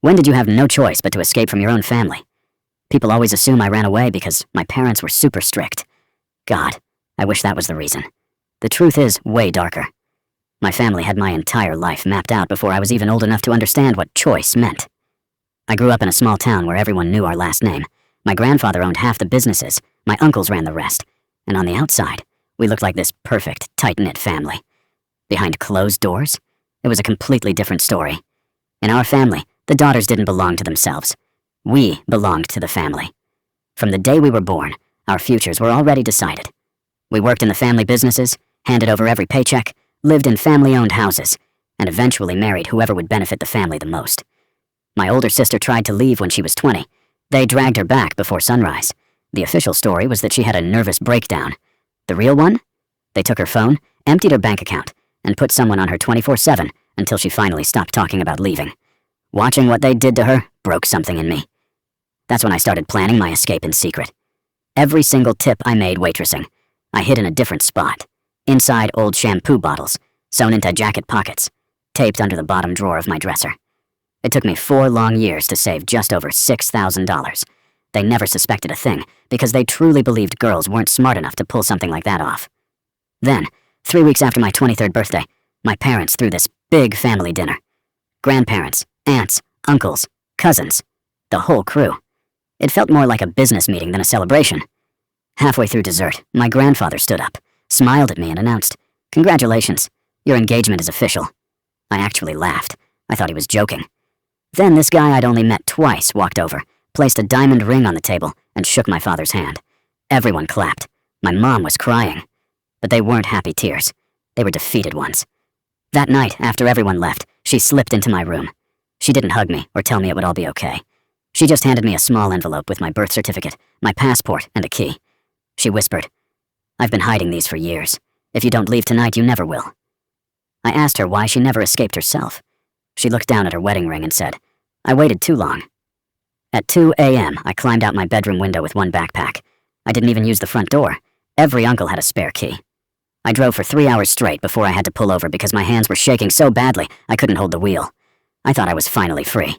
When did you have no choice but to escape from your own family? People always assume I ran away because my parents were super strict. God, I wish that was the reason. The truth is way darker. My family had my entire life mapped out before I was even old enough to understand what choice meant. I grew up in a small town where everyone knew our last name. My grandfather owned half the businesses, my uncles ran the rest, and on the outside, we looked like this perfect, tight-knit family. Behind closed doors, it was a completely different story. In our family, the daughters didn't belong to themselves. We belonged to the family. From the day we were born, our futures were already decided. We worked in the family businesses, handed over every paycheck, lived in family-owned houses, and eventually married whoever would benefit the family the most. My older sister tried to leave when she was 20. They dragged her back before sunrise. The official story was that she had a nervous breakdown. The real one? They took her phone, emptied her bank account, and put someone on her 24/7 until she finally stopped talking about leaving. Watching what they did to her broke something in me. That's when I started planning my escape in secret. Every single tip I made waitressing, I hid in a different spot. Inside old shampoo bottles, sewn into jacket pockets, taped under the bottom drawer of my dresser. It took me 4 long years to save just over $6,000. They never suspected a thing because they truly believed girls weren't smart enough to pull something like that off. Then, 3 weeks after my 23rd birthday, my parents threw this big family dinner. Grandparents, aunts, uncles, cousins, the whole crew. It felt more like a business meeting than a celebration. Halfway through dessert, my grandfather stood up, smiled at me and announced, "Congratulations, your engagement is official." I actually laughed. I thought he was joking. Then this guy I'd only met twice walked over, placed a diamond ring on the table, and shook my father's hand. Everyone clapped. My mom was crying. But they weren't happy tears. They were defeated ones. That night, after everyone left, she slipped into my room. She didn't hug me or tell me it would all be okay. She just handed me a small envelope with my birth certificate, my passport, and a key. She whispered, "I've been hiding these for years. If you don't leave tonight, you never will." I asked her why she never escaped herself. She looked down at her wedding ring and said, "I waited too long." At 2 a.m., I climbed out my bedroom window with one backpack. I didn't even use the front door. Every uncle had a spare key. I drove for 3 hours straight before I had to pull over because my hands were shaking so badly I couldn't hold the wheel. I thought I was finally free.